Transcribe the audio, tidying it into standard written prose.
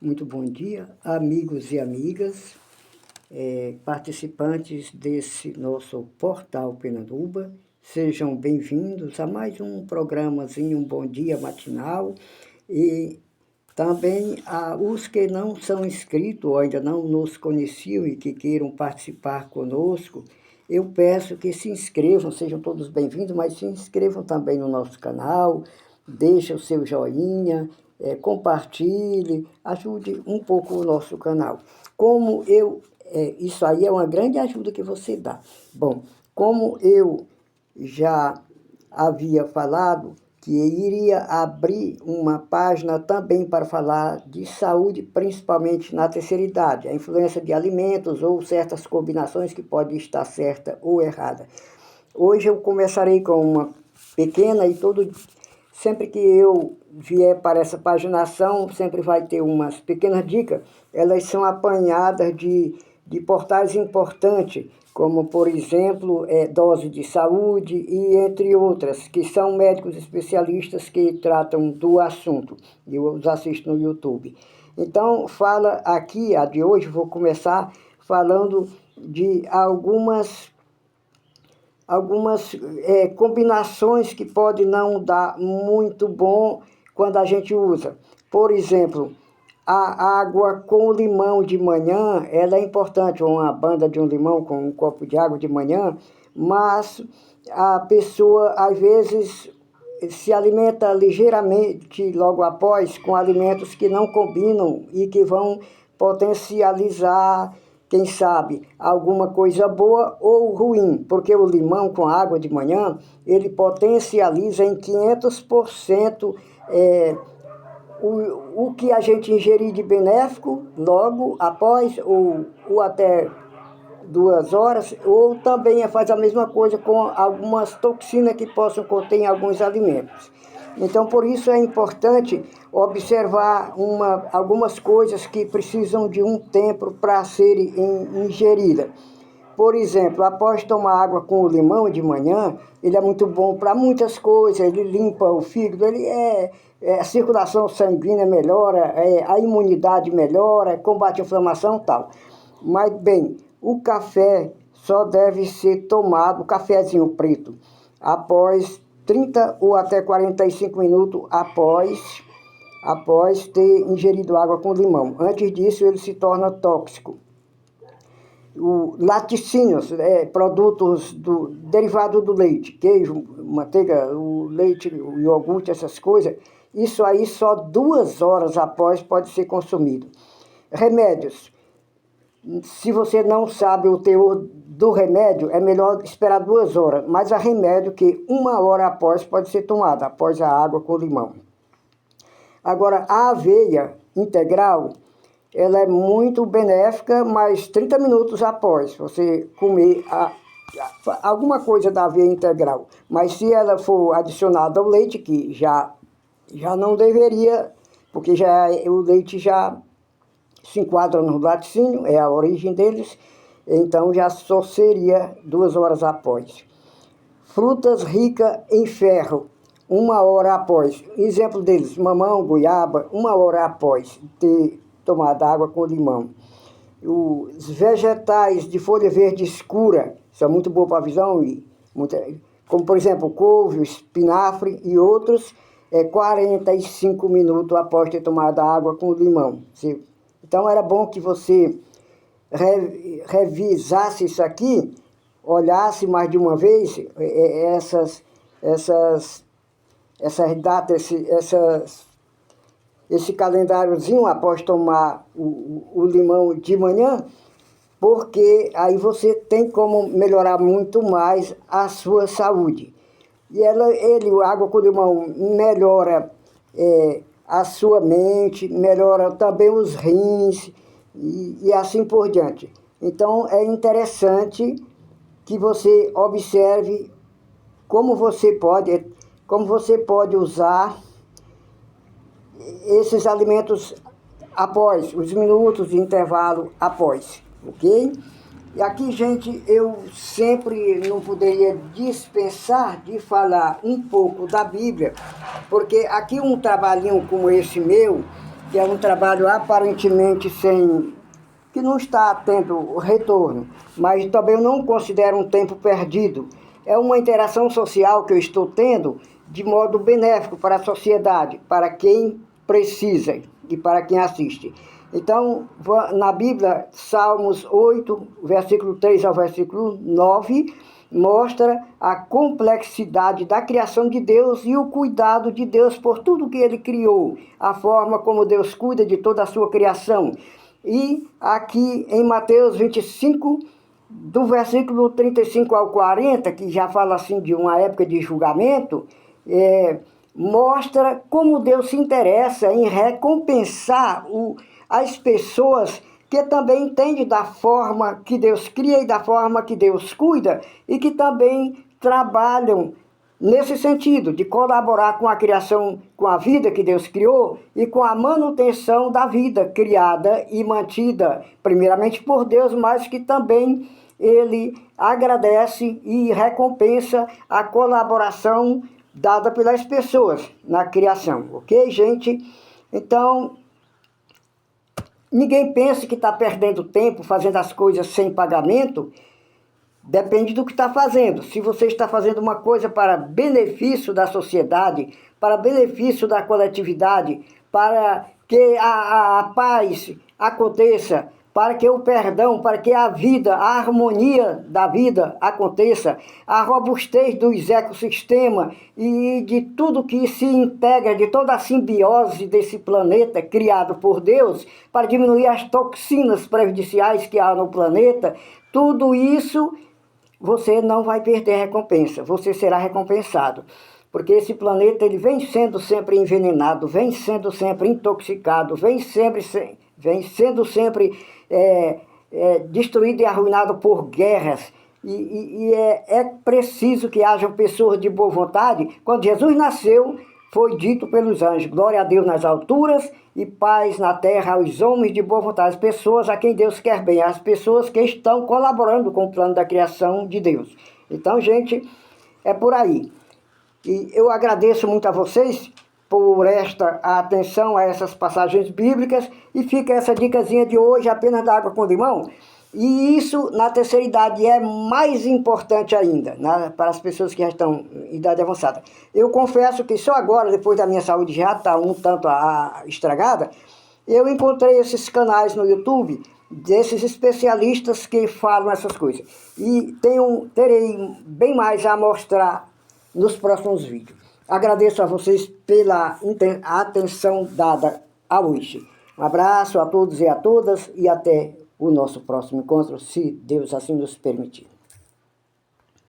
Muito bom dia, amigos e amigas, participantes desse nosso portal Penanduba. Sejam bem-vindos a mais um programazinho, um bom dia matinal. E também os que não são inscritos ou ainda não nos conheciam e que queiram participar conosco, eu peço que se inscrevam, sejam todos bem-vindos, mas se inscrevam também no nosso canal, deixe o seu joinha, compartilhe, ajude um pouco o nosso canal. Isso aí é uma grande ajuda que você dá. Bom, como eu já havia falado, que iria abrir uma página também para falar de saúde, principalmente na terceira idade, a influência de alimentos ou certas combinações que podem estar certa ou errada. Hoje eu começarei com uma pequena e sempre que eu vier para essa paginação, sempre vai ter umas pequenas dicas. Elas são apanhadas de portais importantes, como, por exemplo, Dose de Saúde e entre outras, que são médicos especialistas que tratam do assunto. Eu os assisto no YouTube. Então, fala aqui, a de hoje, vou começar falando de algumas combinações que podem não dar muito bom quando a gente usa. Por exemplo, a água com limão de manhã, ela é importante, uma banda de um limão com um copo de água de manhã, mas a pessoa, às vezes, se alimenta ligeiramente logo após com alimentos que não combinam e que vão potencializar, quem sabe, alguma coisa boa ou ruim, porque o limão com água de manhã, ele potencializa em 500% o que a gente ingerir de benéfico logo após ou até 2 horas, ou também faz a mesma coisa com algumas toxinas que possam conter em alguns alimentos. Então, por isso é importante observar algumas coisas que precisam de um tempo para serem ingeridas. Por exemplo, após tomar água com o limão de manhã, ele é muito bom para muitas coisas, ele limpa o fígado, a circulação sanguínea melhora, a imunidade melhora, combate a inflamação e tal. Mas, bem, o café só deve ser tomado, o cafezinho preto, após 30 ou até 45 minutos após ter ingerido água com limão. Antes disso, ele se torna tóxico. Laticínios, produtos derivados do leite, queijo, manteiga, o leite, o iogurte, essas coisas, isso aí só 2 horas após pode ser consumido. Remédios. Se você não sabe o teor do remédio, é melhor esperar 2 horas, mas há remédio que 1 hora após pode ser tomado, após a água com limão. Agora, a aveia integral, ela é muito benéfica, mas 30 minutos após você comer alguma coisa da aveia integral. Mas se ela for adicionada ao leite, que já não deveria, porque o leite já se enquadra no laticínio, é a origem deles, então já só seria 2 horas após. Frutas ricas em ferro, 1 hora após. Exemplo deles, mamão, goiaba, 1 hora após ter tomado água com limão. Os vegetais de folha verde escura, são muito bons para a visão, como por exemplo couve, espinafre e outros, 45 minutos após ter tomado água com limão. Então era bom que você revisasse isso aqui, olhasse mais de uma vez essas datas, esse calendáriozinho após tomar o limão de manhã, porque aí você tem como melhorar muito mais a sua saúde. E a água com limão melhora a sua mente, melhora também os rins e assim por diante. Então é interessante que você observe como você pode usar esses alimentos após, os minutos de intervalo após, ok? E aqui, gente, eu sempre não poderia dispensar de falar um pouco da Bíblia, porque aqui um trabalhinho como esse meu, que é um trabalho aparentemente que não está tendo retorno, mas também eu não considero um tempo perdido. É uma interação social que eu estou tendo de modo benéfico para a sociedade, para quem precisa e para quem assiste. Então, na Bíblia, Salmos 8, versículo 3 ao versículo 9, mostra a complexidade da criação de Deus e o cuidado de Deus por tudo que Ele criou, a forma como Deus cuida de toda a sua criação. E aqui em Mateus 25, do versículo 35 ao 40, que já fala assim de uma época de julgamento, mostra como Deus se interessa em recompensar as pessoas que também entendem da forma que Deus cria e da forma que Deus cuida e que também trabalham nesse sentido, de colaborar com a criação, com a vida que Deus criou e com a manutenção da vida criada e mantida, primeiramente por Deus, mas que também Ele agradece e recompensa a colaboração dada pelas pessoas na criação, ok, gente? Então, ninguém pense que está perdendo tempo fazendo as coisas sem pagamento. Depende do que está fazendo. Se você está fazendo uma coisa para benefício da sociedade, para benefício da coletividade, para que a paz aconteça, para que o perdão, para que a vida, a harmonia da vida aconteça, a robustez dos ecossistemas e de tudo que se integra, de toda a simbiose desse planeta criado por Deus, para diminuir as toxinas prejudiciais que há no planeta, tudo isso você não vai perder recompensa, você será recompensado. Porque esse planeta ele vem sendo sempre envenenado, vem sendo sempre intoxicado, vem sendo sempre destruído e arruinado por guerras. E é preciso que hajam pessoas de boa vontade. Quando Jesus nasceu, foi dito pelos anjos: glória a Deus nas alturas e paz na terra aos homens de boa vontade, as pessoas a quem Deus quer bem, as pessoas que estão colaborando com o plano da criação de Deus. Então, gente, é por aí. E eu agradeço muito a vocês por esta atenção a essas passagens bíblicas, e fica essa dicasinha de hoje, apenas da água com limão. E isso, na terceira idade, é mais importante ainda, né, para as pessoas que já estão em idade avançada. Eu confesso que só agora, depois da minha saúde já está um tanto estragada, eu encontrei esses canais no YouTube, desses especialistas que falam essas coisas. E terei bem mais a mostrar nos próximos vídeos. Agradeço a vocês pela atenção dada a hoje. Um abraço a todos e a todas e até o nosso próximo encontro, se Deus assim nos permitir.